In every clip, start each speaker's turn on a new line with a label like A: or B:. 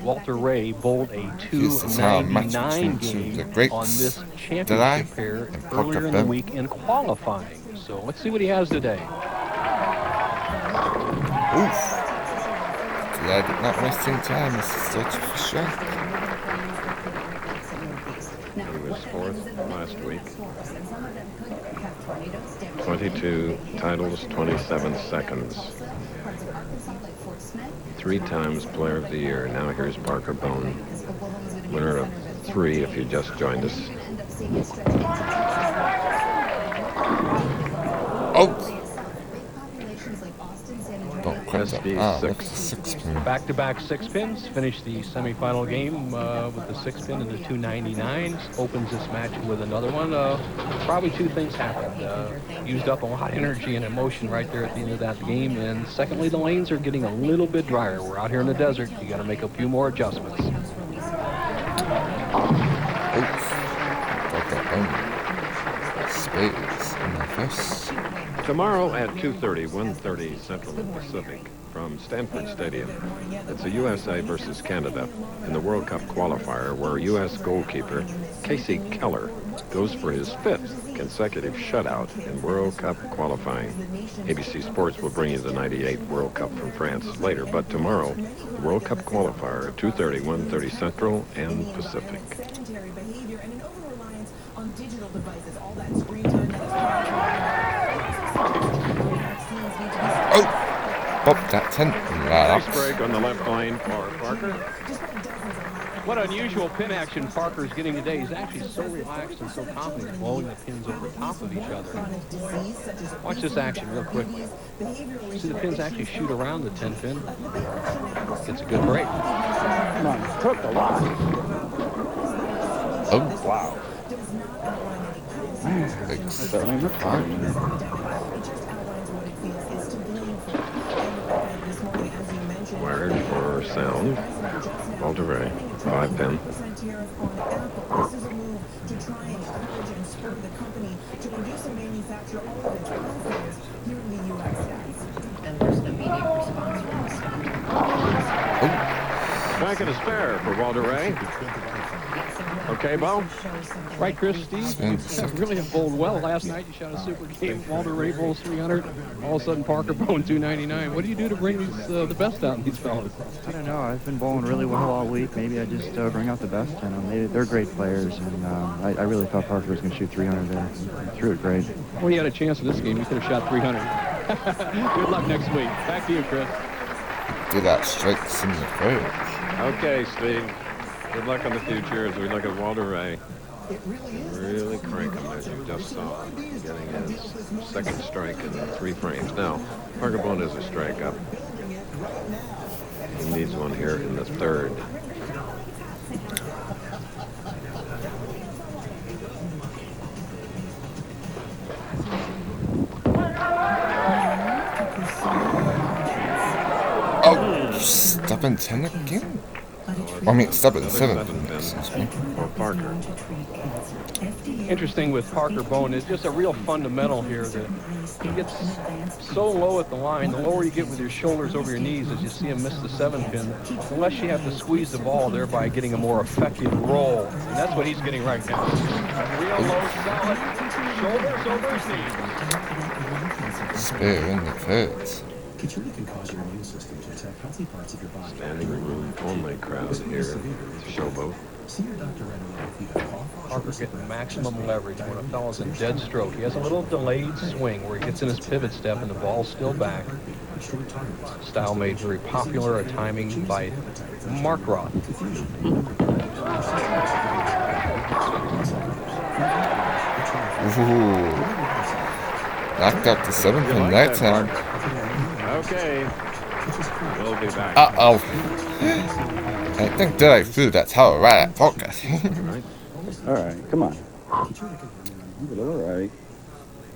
A: Walter Ray bowled a
B: This is how a match
A: 299
B: between two of the
A: game on
B: greats,
A: this
B: Delay
A: championship pair
B: and Parker
A: earlier in the
B: Bohn.
A: week in qualifying. So let's see what he has today.
B: Oof. Delay did not waste any time as he searched for strike.
C: He was fourth last week. 22 titles, 27 seconds. 3 times Player of the Year. Now here's Parker Bohn, winner of 3 if you just joined us.
B: Oh! Don't quit that. Look at the 6 pin.
A: Back-to-back 6 pins. Finished the semifinal game with the 6 pin and the 299. Opens this match with another one. Probably 2 things happened. Used up a lot of energy and emotion right there at the end of that game. And secondly, the lanes are getting a little bit drier. We're out here in the desert. You got to make a few more adjustments.
B: Spades in the face.
C: Tomorrow at 2:30, 1:30 Central and Pacific from Stanford Stadium. It's the USA versus Canada in the World Cup qualifier where U.S. goalkeeper Casey Keller goes for his 5th consecutive shutout in World Cup qualifying. ABC Sports will bring you the 98 World Cup from France later, but tomorrow, the World Cup qualifier at 2:30, 1:30 Central and Pacific.
B: Oh! Bob that 10.
C: Nice break on the left lane for Parker.
A: What unusual pin action Parker's getting today. He's actually so relaxed and so confident, blowing the pins over top of each other. Watch this action real quickly. See the pins actually shoot around the 10 pin. Gets a good break.
D: Come on, took a lot.
B: Oh,
D: Wow. Certainly looked hard.
C: Wired for sound. Walter Ray, 5 pin. Back in a spare for Walter Ray. Okay, Bo?
A: Right, Chris, Steve? Really have bowled well. Last night you shot a super game. Walter Ray bowls 300. All of a sudden Parker Bohn 299. What do you do to bring these the best out in these fellas?
E: I don't know. I've been bowling really well all week. Maybe I just bring out the best in them. They're great players, and I really thought Parker was going to shoot 300 there. He threw it great.
A: Well, he had a chance in this game. He could have shot 300. Good luck next week. Back to you, Chris.
B: do that strikes in the throat.
C: Okay, Steve. Good luck in the future as we look at Walter Ray. Really crank him, as you just saw. Getting his second strike in 3 frames. Now, Parker Bohn is a strike up. He needs one here in the 3rd.
B: Oh, stubborn 10 again? I mean, stubborn 7. Excuse me.
C: For Parker.
A: Interesting with Parker Bohn is just a real fundamental here that he gets so low at the line. The lower you get with your shoulders over your knees as you see him miss the 7-pin, the less you have to squeeze the ball, thereby getting a more effective roll. And that's what he's getting right now. Real low, solid, shoulders over his knees.
B: Spear in the third.
F: Keytruda can cause your immune system to attack healthy parts of your body.
C: Standing room only crowd here at Showboat.
F: See your doctor right away if you have cough.
A: Parker's getting maximum leverage when a fella's in dead stroke. He has a little delayed swing where he gets in his pivot step and the ball's still back. Style made very popular, a timing by Mark Roth.
B: Ooh. Knocked out the 7-pin that time.
C: Okay. We'll be back.
B: Uh-oh. I think that I threw that tower right at Parker.
D: All right, come on. All right.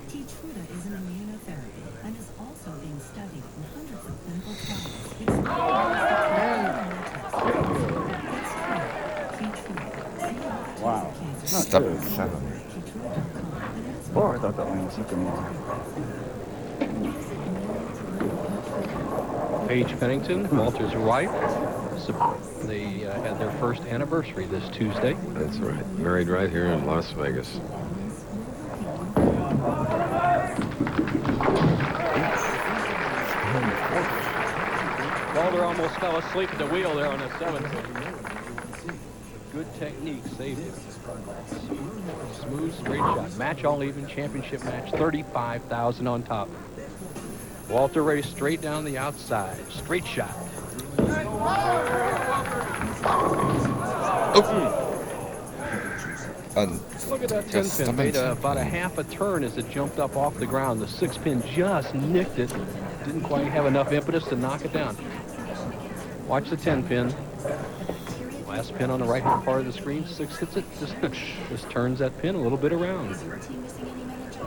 G: Keytruda is an immunotherapy and is also being studied in hundreds of clinical trials.
D: Wow.
B: Stop
D: Not
B: it,
D: good.
B: 7.
D: Oh, I thought that line was looking more.
A: Paige Pennington, Walter's right. They had their first anniversary this Tuesday.
C: That's right. Married right here in Las Vegas.
A: Walter almost fell asleep at the wheel there on the 7th. Good technique saved him. Smooth, straight shot. Match all even, championship match, 35,000 on top. Walter Ray straight down the outside. Straight shot. Look at that 10 pin. Made about a half a turn as it jumped up off the ground. The 6 pin just nicked it. Didn't quite have enough impetus to knock it down. Watch the 10 pin. Last pin on the right hand part of the screen. 6 hits it. Just turns that pin a little bit around.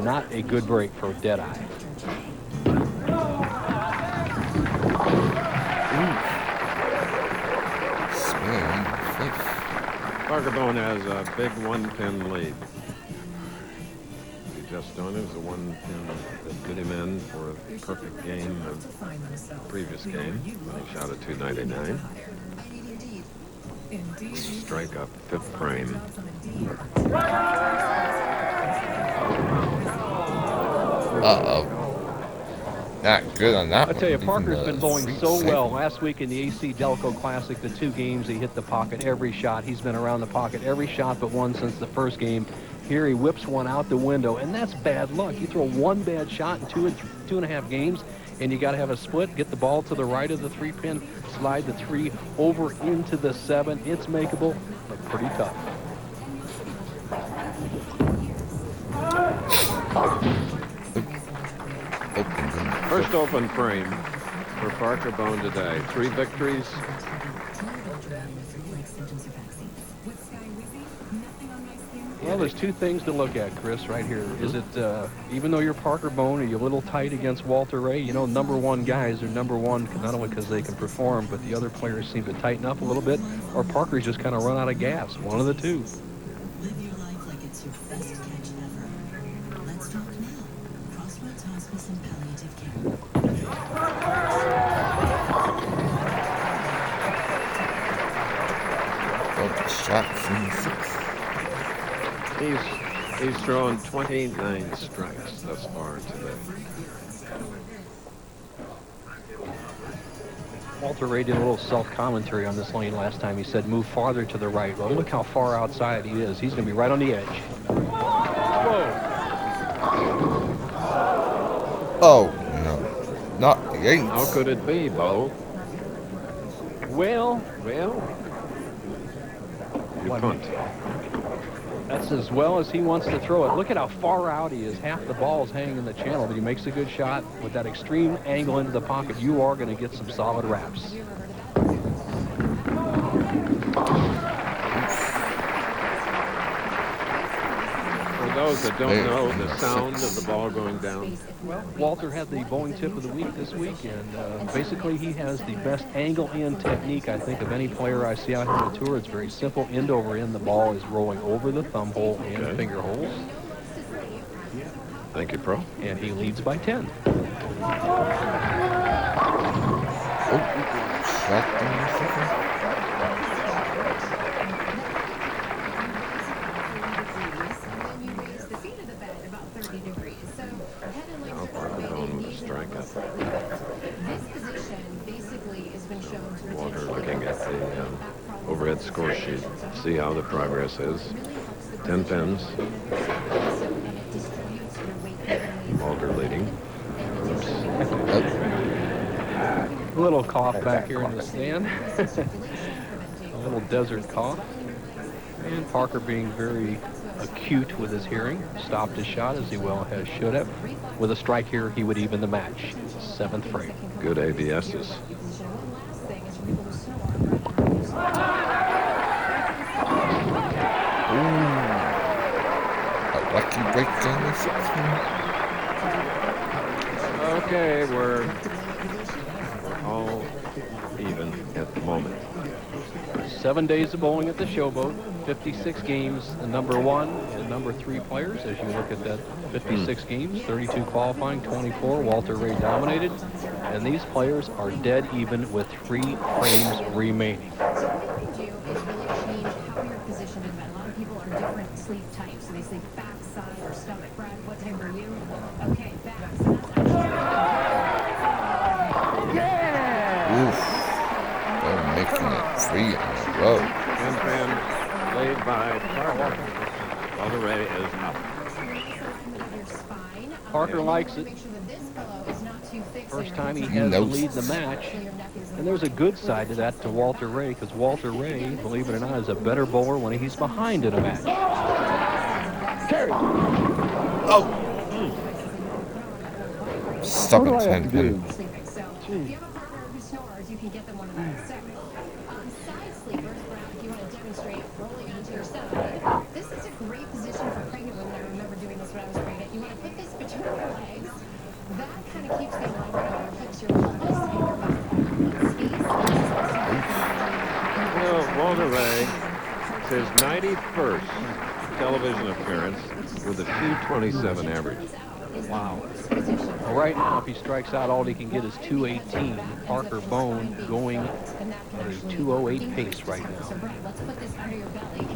A: Not a good break for Deadeye.
C: Parker Bohn has a big 1-pin lead. He just done it was a 1-pin that did him in for a perfect game of the previous game. He shot a 299. Strike up 5th frame.
B: Uh-oh. Not good on that
A: I tell you,
B: one.
A: Parker's been bowling so well. Last week in the AC Delco Classic, the 2 games, he hit the pocket every shot. He's been around the pocket every shot but one since the first game. Here he whips one out the window, and that's bad luck. You throw one bad shot in 2.5 games, and you got to have a split, get the ball to the right of the 3 pin, slide the 3 over into the 7. It's makeable, but pretty tough.
C: First open frame for Parker Bohn today. 3 victories.
A: Well, there's 2 things to look at, Chris, right here. Is it, even though you're Parker Bohn, are you a little tight against Walter Ray? You know, #1 guys are #1 not only because they can perform, but the other players seem to tighten up a little bit, or Parker's just kind of run out of gas. One of the 2.
G: Live your life like it's your best catch ever. Let's talk now. Crossroads Hospice and Palliative Care.
B: Shot from 6.
C: He's thrown 29 strikes thus far today.
A: Walter Ray did a little self-commentary on this lane last time. He said, move farther to the right. Well, look how far outside he is. He's going to be right on the edge. Whoa.
B: Oh, no. Not the 8.
C: How could it be, Bo?
A: Well,
C: You punt.
A: that's as well as he wants to throw it. Look at how far out he is. Half the ball's hanging in the channel, but he makes a good shot. With that extreme angle into the pocket, you are going to get some solid wraps.
C: For those that don't know, the sound of the ball going down.
A: Well, Walter had the bowling tip of the week this week, and basically he has the best angle-in technique, I think, of any player I see out here on the tour. It's very simple, end over end. The ball is rolling over the thumb hole and finger holes.
C: Thank you, Pro.
A: And he leads by 10.
B: Shot from 7.
C: Now Parker Bohn with a strikeout. Walter looking at the overhead score sheet. See how the progress is. 10 pins. Walter leading.
A: A little cough back here in the stand. A little desert cough. And Parker being very acute with his hearing. Stopped his shot as he well should have. With a strike here, he would even the match. 7th frame.
C: Good ABSs.
B: A lucky break on the 6th one.
C: Okay, we're all even at the moment.
A: 7 days of bowling at the Showboat. 56 games, the #1 and #3 players. As you look at that 56 games, 32 qualifying, 24. Walter Ray dominated. And these players are dead even with 3 frames remaining.
H: So what you can do is really change how you're positioned in bed. A lot of people are different sleep types, so they sleep back, side, or stomach. Brad, what type are you? Okay, back. So that's
B: Oof. They're making it 3 in a row.
C: And fan laid by Parker. Walter Ray is up.
A: Parker likes it. First time he has the lead in the match. And there's a good side to that to Walter Ray, because Walter Ray, believe it or not, is a better bowler when he's behind in a match. Carry.
B: Oh! Stubborn 10 pin.
H: So if you have a partner who snores, you can get them one of those. So, side sleepers, Brad, if you want to demonstrate rolling onto your side, this is a great position for pregnant women. I remember doing this when I was pregnant. You want to put this between your legs. That kind of keeps the alignment on your hips, your pelvis, and your back.
C: Well, Walter Ray, it's his 91st television appearance with a 227 average.
A: Wow. Well, right now, if he strikes out, all he can get is 218. Parker Bohn going at a 208 pace right now.
H: Let's put this under your belly.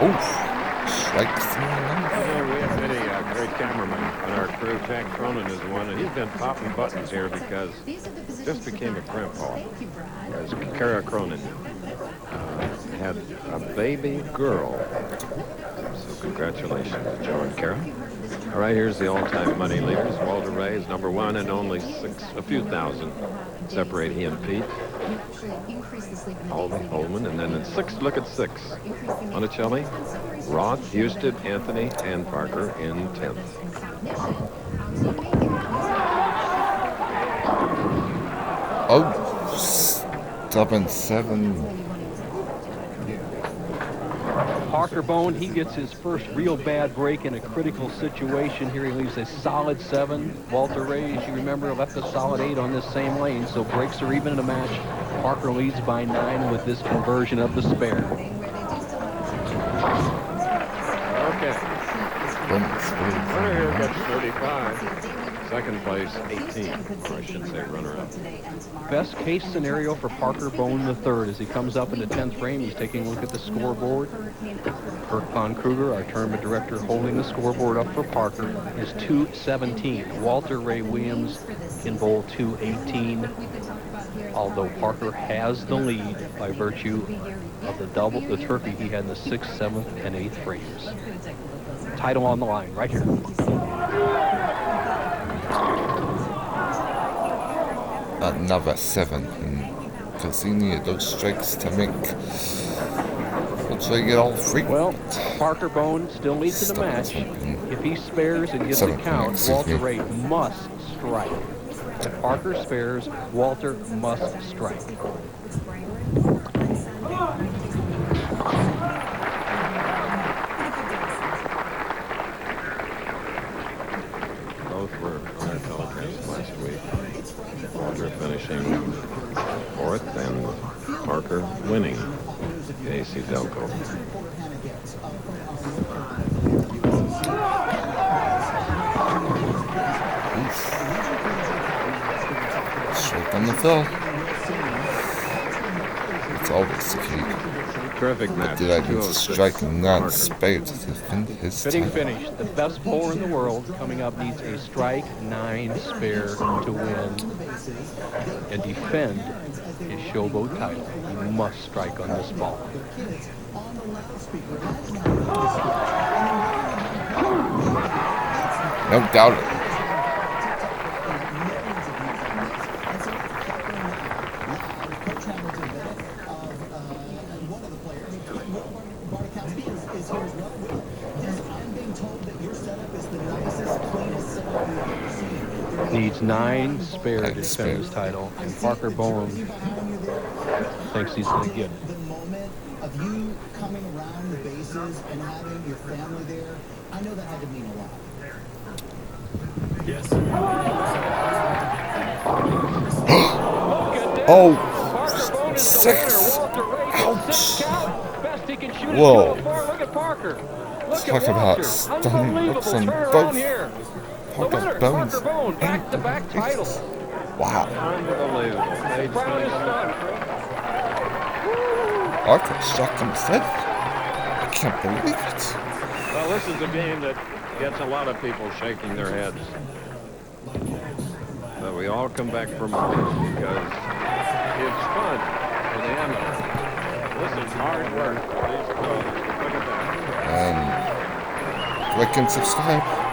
B: Oof. Strike 3 in a row.
C: We have many great cameramen on our crew. Jack Cronin is one, and he's been popping buttons here because just became a grandpa. As Kara Cronin had a baby girl. So congratulations to Joe and Kara. All right, here's the all-time money leaders. Walter Ray is number 1, and only a few thousand separate he and Pete. Alden Holman, and then in 6th, look at 6. Monticelli, Roth, Houston, Anthony, and Parker in 10th.
B: Oh, stubborn 7.
A: Parker Bohn, he gets his first real bad break in a critical situation here. He leaves a solid 7. Walter Ray, as you remember, left a solid 8 on this same lane, so breaks are even in the match. Parker leads by 9 with this conversion of the spare.
C: Okay. Runner here gets 35. Second place, 18. Or I should say runner-up.
A: Best case scenario for Parker Bohn III as he comes up in the 10th frame. He's taking a look at the scoreboard. Kirk Von Kruger, our tournament director, holding the scoreboard up for Parker, is 217. Walter Ray Williams in bowl 218. Although Parker has the lead by virtue of the turkey he had in the 6th, 7th, and 8th frames. Title on the line right here.
B: Another 7. Because he needed those strikes to make it all frequent.
A: Well, Parker Bohn still leads in the match. If he spares and gets a count, Walter Ray must strike. If Parker spares, Walter must strike.
C: Both were on our telecast last week. Walter finishing 4th and Parker winning the AC Delco.
B: Straight on the fill. It's always the key.
C: Terrific match.
B: But did I need to strike not spade to defend his
A: Fitting
B: time?
A: finish. The best bowler in the world coming up needs a strike 9 spare to win and defend his Showboat title. He must strike on this ball.
B: No doubt.
A: Needs 9 spare to defend his title, and Parker Bohn thinks he's going to get it.
I: The moment of you coming around the bases and having your family there, I know that had to mean a lot.
F: Yes.
B: Oh, 6. Ouch. Whoa.
A: Look at Parker.
B: Talk about stunning looks on both Parker
A: winner,
B: Bones.
A: Parker Bohn, back-to-back titles.
B: Wow.
C: Unbelievable. Page
A: Crowd is
C: 27.
A: stunned.
B: Parker shocked himself. I can't believe it.
C: Well, this is a game that gets a lot of people shaking their heads. But we all come back for more because it's fun for the amateur. This is hard work for these pros. Look at that.
B: Like and subscribe.